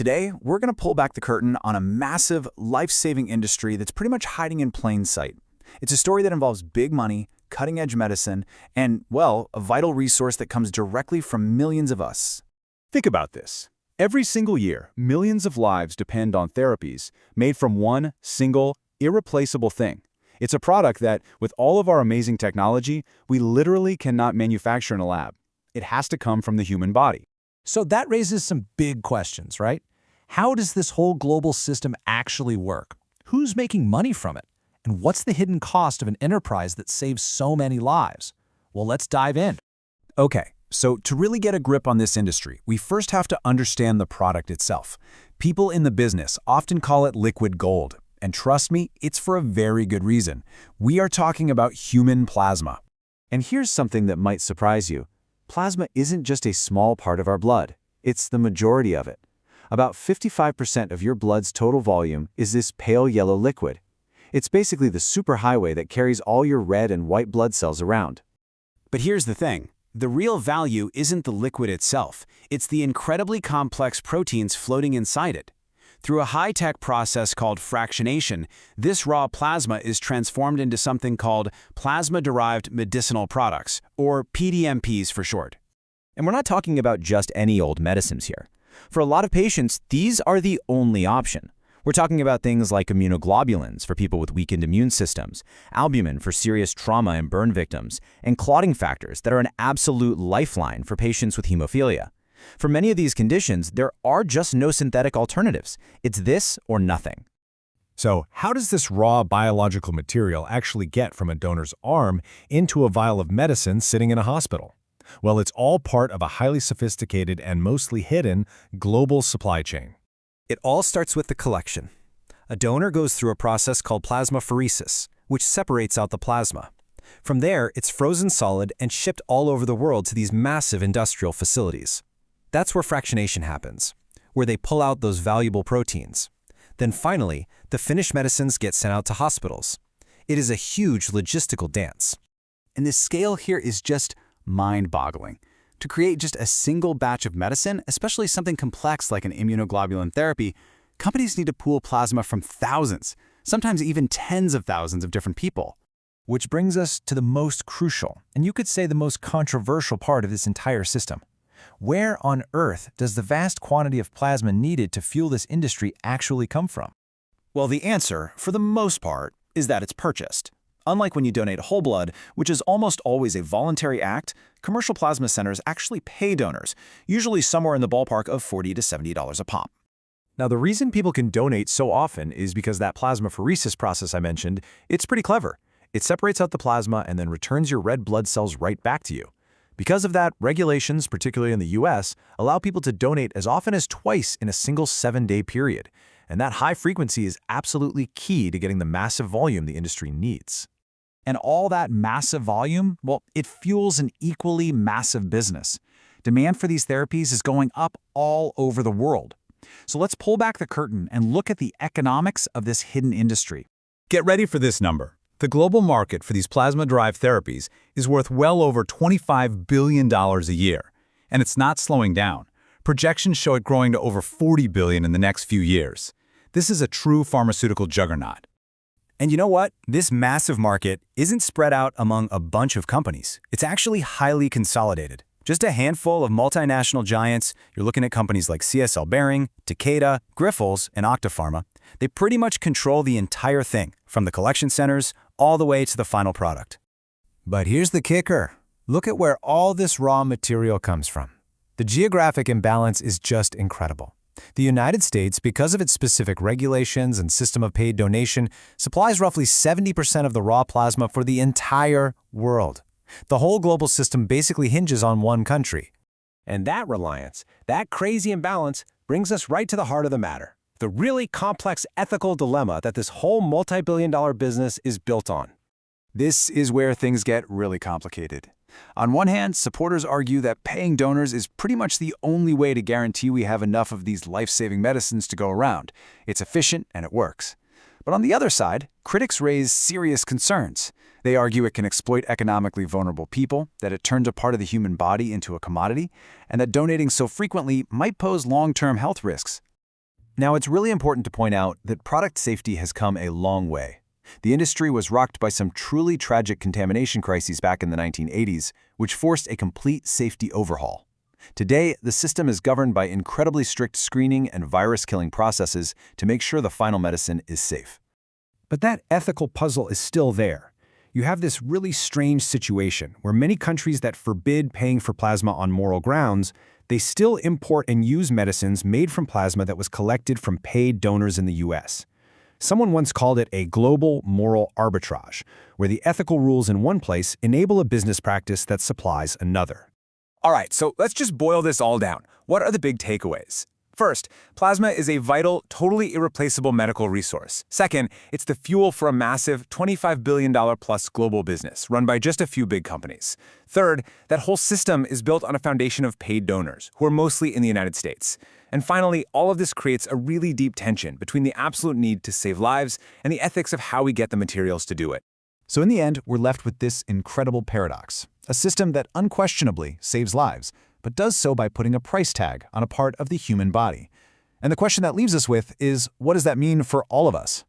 Today, we're going to pull back the curtain on a massive, life-saving industry that's pretty much hiding in plain sight. It's a story that involves big money, cutting-edge medicine, and, well, a vital resource that comes directly from millions of us. Think about this. Every single year, millions of lives depend on therapies made from one single, irreplaceable thing. It's a product that, with all of our amazing technology, we literally cannot manufacture in a lab. It has to come from the human body. So that raises some big questions, right? How does this whole global system actually work? Who's making money from it? And what's the hidden cost of an enterprise that saves so many lives? Well, let's dive in. Okay, so to really get a grip on this industry, we first have to understand the product itself. People in the business often call it liquid gold. And trust me, it's for a very good reason. We are talking about human plasma. And here's something that might surprise you. Plasma isn't just a small part of our blood. It's the majority of it. About 55% of your blood's total volume is this pale yellow liquid. It's basically the superhighway that carries all your red and white blood cells around. But here's the thing. The real value isn't the liquid itself. It's the incredibly complex proteins floating inside it. Through a high-tech process called fractionation, this raw plasma is transformed into something called plasma-derived medicinal products, or PDMPs for short. And we're not talking about just any old medicines here. For a lot of patients, these are the only option. We're talking about things like immunoglobulins for people with weakened immune systems, albumin for serious trauma and burn victims, and clotting factors that are an absolute lifeline for patients with hemophilia. For many of these conditions, there are just no synthetic alternatives. It's this or nothing. So how does this raw biological material actually get from a donor's arm into a vial of medicine sitting in a hospital? Well, it's all part of a highly sophisticated and mostly hidden global supply chain. It all starts with the collection. A donor goes through a process called plasmapheresis, which separates out the plasma. From there, it's frozen solid and shipped all over the world to these massive industrial facilities. That's where fractionation happens, where they pull out those valuable proteins. Then finally, the finished medicines get sent out to hospitals. It is a huge logistical dance. And the scale here is just mind-boggling. To create just a single batch of medicine, especially something complex like an immunoglobulin therapy, companies need to pool plasma from thousands, sometimes even tens of thousands of different people. Which brings us to the most crucial, and you could say the most controversial part of this entire system. Where on earth does the vast quantity of plasma needed to fuel this industry actually come from? Well, the answer, for the most part, is that it's purchased. Unlike when you donate whole blood, which is almost always a voluntary act, commercial plasma centers actually pay donors, usually somewhere in the ballpark of $40 to $70 a pop. Now, the reason people can donate so often is because that plasmapheresis process I mentioned, it's pretty clever. It separates out the plasma and then returns your red blood cells right back to you. Because of that, regulations, particularly in the US, allow people to donate as often as twice in a single 7-day period. And that high frequency is absolutely key to getting the massive volume the industry needs. And all that massive volume, well, it fuels an equally massive business. Demand for these therapies is going up all over the world. So let's pull back the curtain and look at the economics of this hidden industry. Get ready for this number. The global market for these plasma-derived therapies is worth well over $25 billion a year, and it's not slowing down. Projections show it growing to over $40 billion in the next few years. This is a true pharmaceutical juggernaut. And you know what? This massive market isn't spread out among a bunch of companies. It's actually highly consolidated. Just a handful of multinational giants. You're looking at companies like CSL Behring, Takeda, Grifols, and Octapharma. They pretty much control the entire thing, from the collection centers all the way to the final product. But here's the kicker. Look at where all this raw material comes from. The geographic imbalance is just incredible. The United States, because of its specific regulations and system of paid donation, supplies roughly 70% of the raw plasma for the entire world. The whole global system basically hinges on one country. And that reliance, that crazy imbalance, brings us right to the heart of the matter. The really complex ethical dilemma that this whole multi-billion-dollar business is built on. This is where things get really complicated. On one hand, supporters argue that paying donors is pretty much the only way to guarantee we have enough of these life-saving medicines to go around. It's efficient and it works. But on the other side, critics raise serious concerns. They argue it can exploit economically vulnerable people, that it turns a part of the human body into a commodity, and that donating so frequently might pose long-term health risks. Now, it's really important to point out that product safety has come a long way. The industry was rocked by some truly tragic contamination crises back in the 1980s, which forced a complete safety overhaul. Today, the system is governed by incredibly strict screening and virus-killing processes to make sure the final medicine is safe. But that ethical puzzle is still there. You have this really strange situation where many countries that forbid paying for plasma on moral grounds, they still import and use medicines made from plasma that was collected from paid donors in the US. Someone once called it a global moral arbitrage, where the ethical rules in one place enable a business practice that supplies another. All right, so let's just boil this all down. What are the big takeaways? First, plasma is a vital, totally irreplaceable medical resource. Second, it's the fuel for a massive $25 billion plus global business run by just a few big companies. Third, that whole system is built on a foundation of paid donors, who are mostly in the United States. And finally, all of this creates a really deep tension between the absolute need to save lives and the ethics of how we get the materials to do it. So in the end, we're left with this incredible paradox, a system that unquestionably saves lives, but does so by putting a price tag on a part of the human body. And the question that leaves us with is, what does that mean for all of us?